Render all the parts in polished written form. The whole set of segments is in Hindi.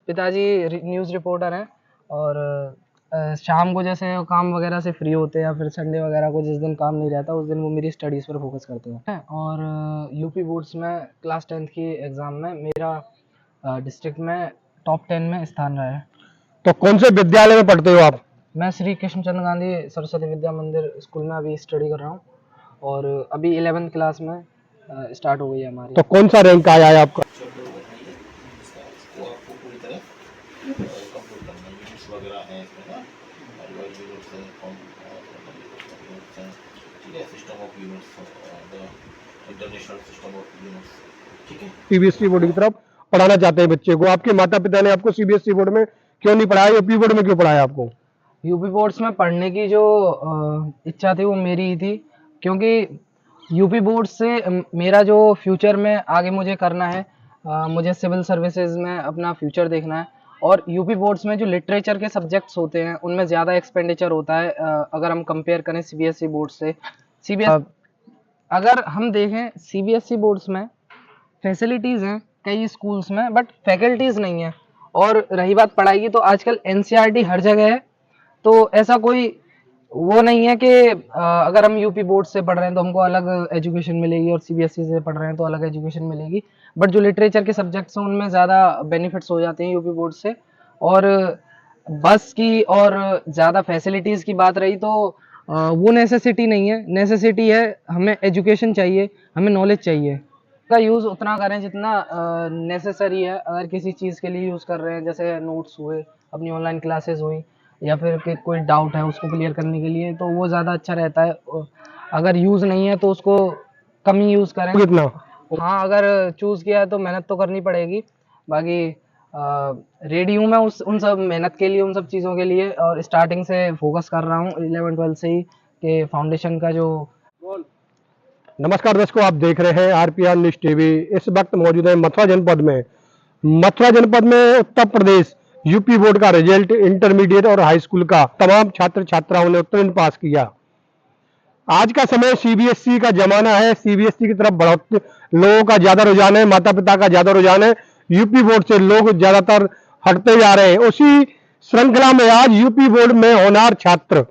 पिताजी न्यूज़ रिपोर्टर हैं और शाम को जैसे काम वगैरह से फ्री होते हैं या फिर संडे वगैरह को जिस दिन काम नहीं रहता उस दिन वो मेरी स्टडीज़ पर फोकस करते हैं। और यूपी बोर्ड्स में क्लास 10th की एग्ज़ाम में मेरा डिस्ट्रिक्ट में टॉप 10 में स्थान रहा है। तो कौन से विद्यालय में पढ़ते हो आप? मैं श्री कृष्णचंद्र गांधी सरस्वती विद्या मंदिर स्कूल में अभी स्टडी कर रहा हूँ और अभी 11th क्लास में स्टार्ट हो गई है हमारी। तो कौन सा रैंक आया है आपका? वो आपको पूरी तरह कंप्लीट करना है। यूनिट्स वगैरह हैं इसमें ना, अलग यूनिट्स हैं, यूनिट्स हैं, ठीक है, system of units, the international system of units, ठीक है। सीबीएसई बोर्ड की तरफ पढ़ाना चाहते हैं बच्चे को। आपके माता पिता ने आपको सीबीएसई बोर्ड में क्यों नहीं पढ़ाया, यूपी बोर्ड में क्यों पढ़ाया आपको? यूपी बोर्ड्स में पढ़ने की जो इच्छा थी वो मेरी ही थी, क्योंकि यूपी बोर्ड से मेरा जो फ्यूचर में आगे मुझे करना है, मुझे सिविल सर्विसेज में अपना फ्यूचर देखना है और यूपी बोर्ड्स में जो लिटरेचर के सब्जेक्ट्स होते हैं उनमें ज़्यादा एक्सपेंडिचर होता है अगर हम कंपेयर करें सीबीएसई बोर्ड से। अगर हम देखें सीबीएसई बोर्ड्स में फैसिलिटीज़ हैं कई स्कूल्स में बट फैकल्टीज़ नहीं है। और रही बात पढ़ाई की तो आजकल एनसीईआरटी हर जगह है, तो ऐसा कोई वो नहीं है कि अगर हम यूपी बोर्ड से पढ़ रहे हैं तो हमको अलग एजुकेशन मिलेगी और सीबीएसई से पढ़ रहे हैं तो अलग एजुकेशन मिलेगी। बट जो लिटरेचर के सब्जेक्ट्स हैं उनमें ज़्यादा बेनिफिट्स हो जाते हैं यूपी बोर्ड से। और बस की और ज़्यादा फैसिलिटीज़ की बात रही तो वो नेसेसिटी नहीं है, नेसेसिटी है हमें एजुकेशन चाहिए, हमें नॉलेज चाहिए। का यूज़ उतना करें जितना नेसेसरी है। अगर किसी चीज़ के लिए यूज़ कर रहे हैं जैसे नोट्स हुए, अपनी ऑनलाइन क्लासेस हुई या फिर कोई डाउट है उसको क्लियर करने के लिए, तो वो ज़्यादा अच्छा रहता है। अगर यूज़ नहीं है तो उसको कम ही यूज़ करें। कितना? हाँ, अगर चूज़ किया है तो मेहनत तो करनी पड़ेगी। बाकी रेडी हूँ मैं उन सब मेहनत के लिए, उन सब चीज़ों के लिए और स्टार्टिंग से फोकस कर रहा हूँ 11-12 से ही कि फाउंडेशन का जो। नमस्कार दर्शकों, आप देख रहे हैं आरपीआर न्यूज टीवी। इस वक्त मौजूद है मथुरा जनपद में। मथुरा जनपद में उत्तर प्रदेश यूपी बोर्ड का रिजल्ट इंटरमीडिएट और हाई स्कूल का तमाम छात्र छात्राओं ने उत्तीर्ण पास किया। आज का समय सीबीएसई का जमाना है। सीबीएसई की तरफ बढ़ोतरी, लोगों का ज्यादा रुझान है, माता पिता का ज्यादा रुझान है। यूपी बोर्ड से लोग ज्यादातर हटते जा रहे हैं। उसी श्रृंखला में आज यूपी बोर्ड में होनहार छात्र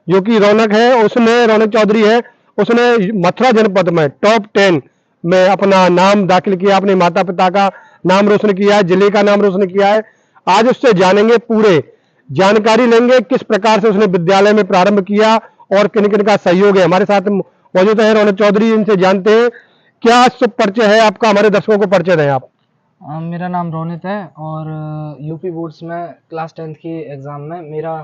जो कि रौनक है, उसने रौनक चौधरी है, उसने मथुरा जनपद में टॉप 10 में अपना नाम दाखिल किया, अपने माता पिता का नाम रोशन किया है, जिले का नाम रोशन किया है। आज उससे जानेंगे, पूरे जानकारी लेंगे किस प्रकार से उसने विद्यालय में प्रारंभ किया और किन किन का सहयोग है। हमारे साथ मौजूद है रौनक चौधरी, इनसे जानते हैं क्या शुभ परिचय है आपका, हमारे दर्शकों को परिचय दें आप। मेरा नाम रोनित है और यूपी बोर्ड्स में क्लास 10th की एग्ज़ाम में मेरा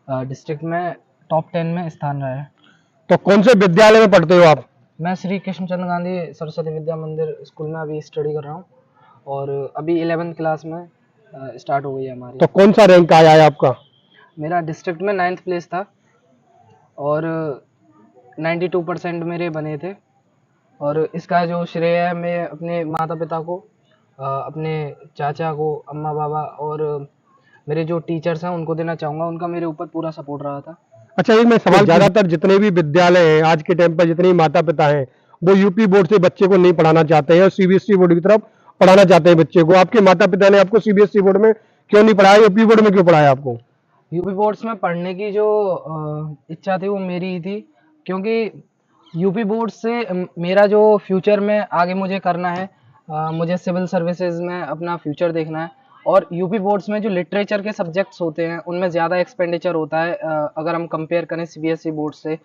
डिस्ट्रिक्ट में टॉप 10 में स्थान रहा है। तो कौन से विद्यालय में पढ़ते हो आप? मैं श्री कृष्णचंद्र गांधी सरस्वती विद्या मंदिर स्कूल में अभी स्टडी कर रहा हूँ और अभी 11th क्लास में स्टार्ट हो गई है हमारी। तो कौन सा रैंक आया है आपका? मेरा डिस्ट्रिक्ट में 9th प्लेस था और 92% मेरे बने थे। और इसका जो श्रेय है मैं अपने माता पिता को, अपने चाचा को, अम्मा बाबा और मेरे जो टीचर्स हैं उनको देना चाहूँगा। उनका मेरे ऊपर पूरा सपोर्ट रहा था। अच्छा, एक मैं सवाल, ज्यादातर जितने भी विद्यालय हैं आज के टाइम पर, जितने भी माता पिता हैं, वो यूपी बोर्ड से बच्चे को नहीं पढ़ाना चाहते हैं और सीबीएसई बोर्ड की तरफ पढ़ाना चाहते हैं बच्चे को। आपके माता पिता ने आपको सीबीएसई बोर्ड में क्यों नहीं पढ़ाया, यूपी बोर्ड में क्यों पढ़ाया आपको? यूपी बोर्ड्स में पढ़ने की जो इच्छा थी वो मेरी ही थी, क्योंकि यूपी बोर्ड से मेरा जो फ्यूचर में आगे मुझे करना है, मुझे सिविल सर्विसेज में अपना फ्यूचर देखना है और यूपी बोर्ड्स में जो लिटरेचर के सब्जेक्ट्स होते हैं उनमें ज़्यादा एक्सपेंडिचर होता है अगर हम कंपेयर करें सीबीएसई बोर्ड से।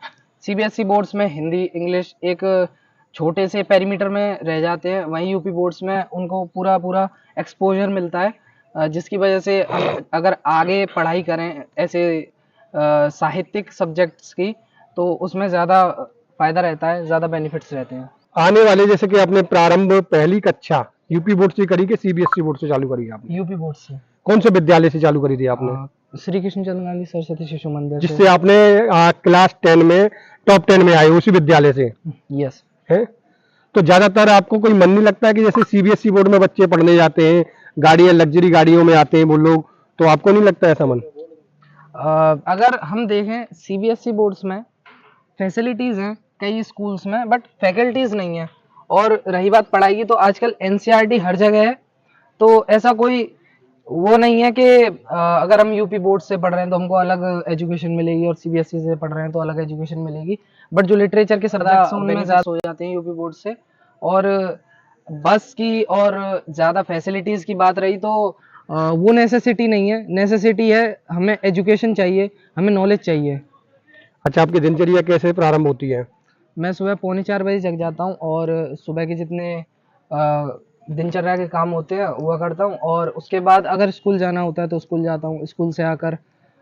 सीबीएसई बोर्ड्स में हिंदी इंग्लिश एक छोटे से पेरीमीटर में रह जाते हैं, वहीं यूपी बोर्ड्स में उनको पूरा पूरा एक्सपोजर मिलता है, जिसकी वजह से अगर आगे पढ़ाई करें ऐसे साहित्यिक सब्जेक्ट्स की तो उसमें ज़्यादा फ़ायदा रहता है, ज़्यादा बेनिफिट्स रहते हैं। आने वाले, जैसे कि आपने प्रारंभ पहली कक्षा यूपी बोर्ड से करी कि सीबीएसई बोर्ड से चालू करी आपने? यूपी बोर्ड से। कौन से विद्यालय से चालू करी थी आपने? श्री कृष्णचंद्र गांधी सरस्वती शिशु मंदिर से। जिससे आपने क्लास 10 में टॉप 10 में आए, उसी विद्यालय से यस। है? तो ज्यादातर आपको कोई मन नहीं लगता है कि जैसे सीबीएसई बोर्ड में बच्चे पढ़ने जाते हैं, गाड़ियां लग्जरी गाड़ियों में आते हैं वो लोग, तो आपको नहीं लगता ऐसा मन? अगर हम देखें सीबीएसई बोर्ड्स में फैसिलिटीज़ हैं कई स्कूल्स में बट फैकल्टीज़ नहीं है। और रही बात पढ़ाई की तो आजकल एनसीईआरटी हर जगह है, तो ऐसा कोई वो नहीं है कि अगर हम यूपी बोर्ड से पढ़ रहे हैं तो हमको अलग एजुकेशन मिलेगी और सीबीएसई से पढ़ रहे हैं तो अलग एजुकेशन मिलेगी, बट जो लिटरेचर के सब्जेक्ट्स हैं उनमें ज़्यादा हो जाते हैं यूपी बोर्ड से। और बस की और ज़्यादा फैसिलिटीज़ की बात रही तो वो नेसेसिटी नहीं है, नेसेसिटी है हमें एजुकेशन चाहिए, हमें नॉलेज चाहिए। अच्छा, आपकी दिनचर्या कैसे प्रारंभ होती है? मैं सुबह 3:45 जग जाता हूँ और सुबह के जितने दिनचर्या के काम होते हैं वह करता हूँ, और उसके बाद अगर स्कूल जाना होता है तो स्कूल जाता हूँ। स्कूल से आकर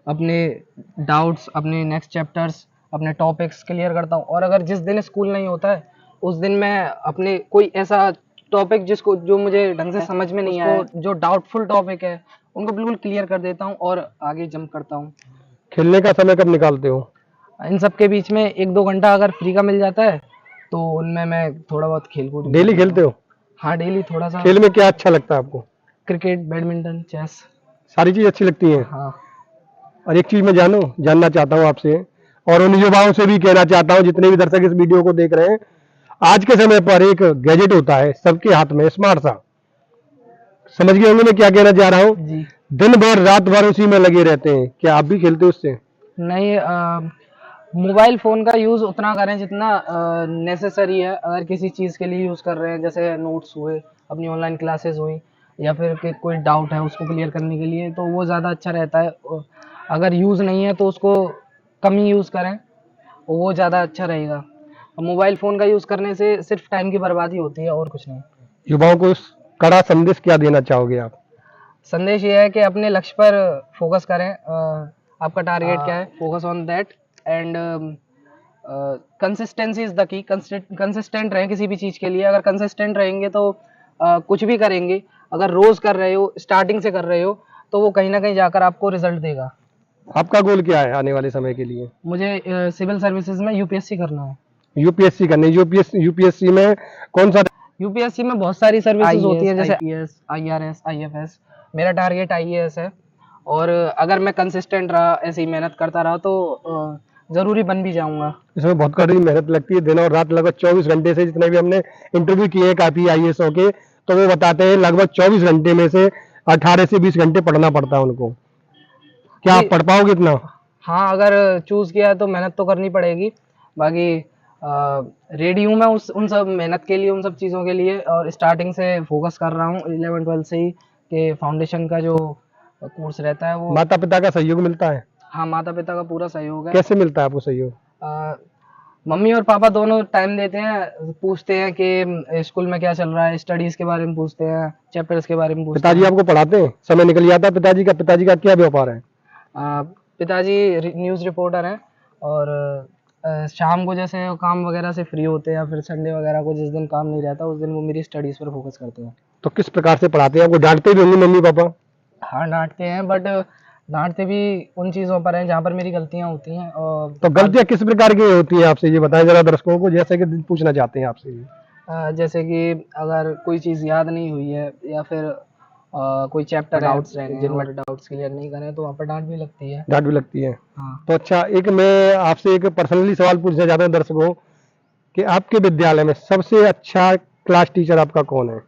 अपने डाउट्स, अपने नेक्स्ट चैप्टर्स, अपने टॉपिक्स क्लियर करता हूँ। और अगर जिस दिन स्कूल नहीं होता है उस दिन मैं अपने कोई ऐसा टॉपिक जिसको जो मुझे ढंग से समझ में नहीं आया, जो डाउटफुल टॉपिक है, उनको बिल्कुल क्लियर कर देता हूँ और आगे जंप करता हूँ। खेलने का समय कब निकालते हो? इन सब के बीच में 1-2 घंटा अगर फ्री का मिल जाता है तो उनमें मैं थोड़ा बहुत खेल कूद भी डेली करता खेलते हूँ। हो? हाँ, डेली थोड़ा सा। खेल में क्या अच्छा लगता है आपको? Cricket, badminton, chess. सारी चीज अच्छी लगती है। हाँ। और एक चीज मैं जानना चाहता हूँ आपसे, और उन युवाओं से भी कहना चाहता हूँ जितने भी दर्शक इस वीडियो को देख रहे हैं, आज के समय पर एक गैजेट होता है सबके हाथ में, स्मार्ट सा, समझ गए होंगे मैं क्या कहना चाह रहा हूँ। जी। दिन भर रात भर उसी में लगे रहते हैं, क्या आप भी खेलते हो उससे? नहीं, मोबाइल फ़ोन का यूज़ उतना करें जितना नेसेसरी है। अगर किसी चीज़ के लिए यूज़ कर रहे हैं, जैसे नोट्स हुए, अपनी ऑनलाइन क्लासेस हुई, या फिर कि कोई डाउट है उसको क्लियर करने के लिए, तो वो ज़्यादा अच्छा रहता है। अगर यूज़ नहीं है तो उसको कम ही यूज़ करें, वो ज़्यादा अच्छा रहेगा। मोबाइल फ़ोन का यूज़ करने से सिर्फ टाइम की बर्बादी होती है और कुछ नहीं। युवाओं को इस कड़ा संदेश क्या देना चाहोगे आप? संदेश ये है कि अपने लक्ष्य पर फोकस करें। आपका टारगेट क्या है, focus on that, and consistency is the key. Consistent रहें किसी भी चीज़ के लिए। अगर कंसिस्टेंट रहेंगे तो कुछ भी करेंगे। अगर रोज़ कर रहे हो, स्टार्टिंग से कर रहे हो, तो वो कहीं ना कहीं जाकर आपको रिजल्ट देगा। आपका गोल क्या है आने वाले समय के लिए? मुझे सिविल सर्विसेज में यूपीएससी करना है। यूपीएससी करनी? यूपीएससी में कौन सा? यूपीएससी में बहुत सारी सर्विसेज होती हैं, जैसे आईएएस, आईआरएस, आईएफएस। मेरा टारगेट आईएएस है, और अगर मैं कंसिस्टेंट रहा, ऐसे ही मेहनत करता रहा, तो जरूरी बन भी जाऊंगा। इसमें बहुत कड़ी मेहनत लगती है, दिन और रात लगभग 24 घंटे से, जितने भी हमने इंटरव्यू किए हैं काफी आईएएस के, तो वो बताते हैं लगभग 24 घंटे में से 18 से 20 घंटे पढ़ना पड़ता है उनको। क्या आप जी। पढ़ पाओगे इतना? हाँ, अगर चूज किया है तो मेहनत तो करनी पड़ेगी। बाकी रेडी हूँ मैं उन सब मेहनत के लिए, उन सब चीज़ों के लिए, और स्टार्टिंग से फोकस कर रहा हूँ 11-12 से ही, कि फाउंडेशन का जो कोर्स रहता है वो। माता पिता का सहयोग मिलता है? हाँ, माता पिता का पूरा सहयोग है। कैसे मिलता है आपको सहयोग? मम्मी और पापा दोनों टाइम देते हैं, पूछते हैं कि स्कूल में क्या चल रहा है, स्टडीज के बारे में पूछते हैं, चैप्टर्स के बारे में पूछते पिताजी हैं। आपको पढ़ाते हैं? समय निकल जाता है पिताजी का क्या व्यापार है? पिताजी न्यूज़ रिपोर्टर हैं, और शाम को जैसे काम वगैरह से फ्री होते हैं, या फिर संडे वगैरह को जिस दिन काम नहीं रहता उस दिन वो मेरी स्टडीज़ पर फोकस करते हैं। तो किस प्रकार से पढ़ाते हैं? आपको डांटते भी होंगे मम्मी पापा? हाँ, डांटते हैं, बट डांटते भी उन चीज़ों पर हैं जहाँ पर मेरी गलतियाँ होती हैं। और तो गलतियां किस प्रकार की होती हैं आपसे, ये बताएं जरा दर्शकों को, जैसे कि पूछना चाहते हैं आपसे ये। जैसे कि अगर कोई चीज़ याद नहीं हुई है, या फिर कोई चैप्टर डाउट्स रह गए हैं और डाउट्स क्लियर नहीं करें, तो वहाँ पर डांट भी लगती है। डांट भी लगती है? हाँ। तो अच्छा, एक मैं आपसे एक पर्सनली सवाल पूछना चाहता हूँ दर्शकों, कि आपके विद्यालय में सबसे अच्छा क्लास टीचर आपका कौन है?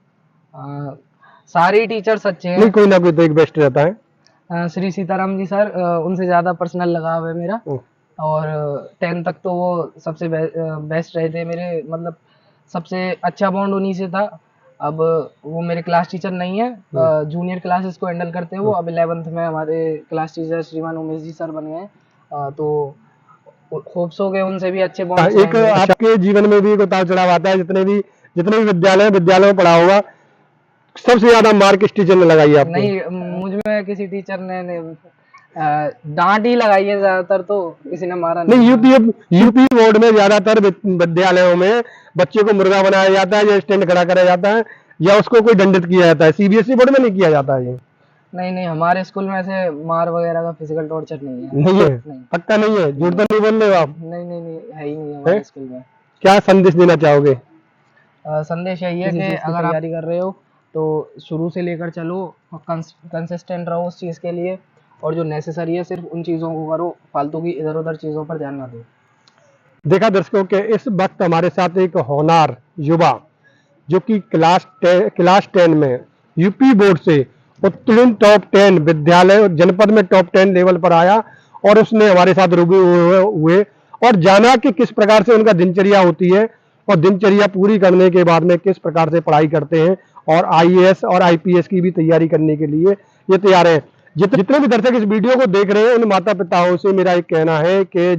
सारे टीचर्स अच्छे नहीं, हैं। कोई ना कोई तो एक बेस्ट रहता है। श्री सीताराम जी सर, उनसे ज़्यादा पर्सनल लगाव है मेरा। ओ, और 10 तक तो वो सबसे बेस्ट रहे थे मेरे, मतलब सबसे अच्छा बॉन्ड उन्हीं से था। अब वो मेरे क्लास टीचर नहीं है, जूनियर क्लासेस को हैंडल करते हैं वो। अब 11th में हमारे क्लास टीचर श्रीमान उमेश जी सर बन गए। तो होप्स हो गए उनसे भी अच्छे बॉन्ड्स एक रहेंगे। आपके जीवन में भी एक उतार चढ़ाव आता है, जितने भी विद्यालय में पढ़ा होगा, सबसे ज्यादा मार्क किस टीचर ने लगाई है आपको? नहीं, मुझ में किसी टीचर ने डांट ही लगाई है ज्यादातर, तो किसी ने मारा नहीं, नहीं। यूपी बोर्ड में ज्यादातर विद्यालयों में बच्चे को मुर्गा बनाया जाता है, या स्टैंड खड़ा कराया जाता है, या उसको कोई दंडित किया जाता है। सीबीएसई बोर्ड में नहीं किया जाता है ये? नहीं नहीं, हमारे स्कूल में ऐसे मार वगैरह का फिजिकल टॉर्चर नहीं है। नहीं है? नहीं पक्का नहीं है? झूठ तो नहीं बोल रहे हो आप? नहीं नहीं नहीं, है ही नहीं हमारे हैं? स्कूल में। क्या संदेश देना चाहोगे? संदेश यही है कि अगर आप तैयारी कर रहे हो तो शुरू से लेकर चलो, कंसिस्टेंट रहो उस चीज़ के लिए, और जो नेसेसरी है सिर्फ उन चीज़ों को करो, फालतू की इधर उधर चीज़ों पर ध्यान ना दो। देखा दर्शकों के इस वक्त हमारे साथ एक होनहार युवा, जो कि क्लास 10 में यूपी बोर्ड से उत्तीर्ण टॉप 10 विद्यालय जनपद में टॉप 10 लेवल पर आया और उसने हमारे साथ रूबरू हुए और जाना कि किस प्रकार से उनका दिनचर्या होती है और दिनचर्या पूरी करने के बाद में किस प्रकार से पढ़ाई करते हैं और आईएएस और आईपीएस की भी तैयारी करने के लिए ये तैयार है। जितने भी दर्शक इस वीडियो को देख रहे हैं उन माता पिताओं से मेरा एक कहना है कि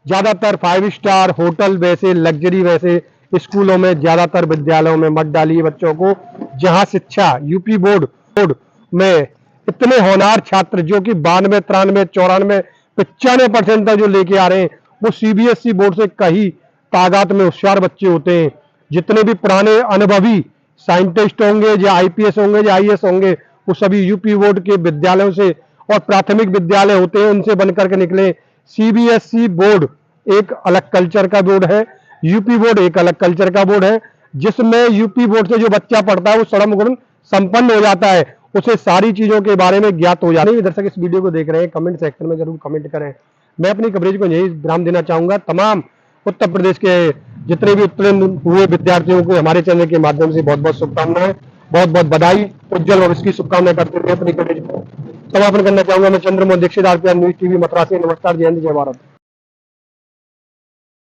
ज्यादातर 5 स्टार होटल वैसे लग्जरी वैसे स्कूलों में ज्यादातर विद्यालयों में मत डालिए बच्चों को, जहां शिक्षा यूपी बोर्ड में इतने होनहार छात्र जो कि 92, 93, 94, 95% तक जो लेके आ रहे हैं वो सीबीएसई बोर्ड से कहीं तादाद में होशियार बच्चे होते हैं। जितने भी पुराने अनुभवी साइंटिस्ट होंगे या आईपीएस होंगे या आईएएस होंगे वो सभी यूपी बोर्ड के विद्यालयों से और प्राथमिक विद्यालय होते हैं उनसे बनकर के निकले। सीबीएसई बोर्ड एक अलग कल्चर का बोर्ड है, यूपी बोर्ड एक अलग कल्चर का बोर्ड है, जिसमें यूपी बोर्ड से जो बच्चा पढ़ता है वो सड़म गुण संपन्न हो जाता है, उसे सारी चीजों के बारे में ज्ञात हो जाता है। दर्शक इस वीडियो को देख रहे हैं कमेंट सेक्शन में जरूर कमेंट करें। मैं अपनी कवरेज को यही विराम देना चाहूंगा। तमाम उत्तर प्रदेश के जितने भी उत्तीर्ण हुए विद्यार्थियों को हमारे चैनल के माध्यम से बहुत बहुत शुभकामनाएं, बहुत बहुत बधाई, उज्जवल भविष्य की शुभकामनाएं करते हुए अपनी कवरेज को समापन करना चाहूंगा। मैं Chandramohan Dixit, RPR news TV Mathura से। नमस्कार, जय हिंद, जय भारत।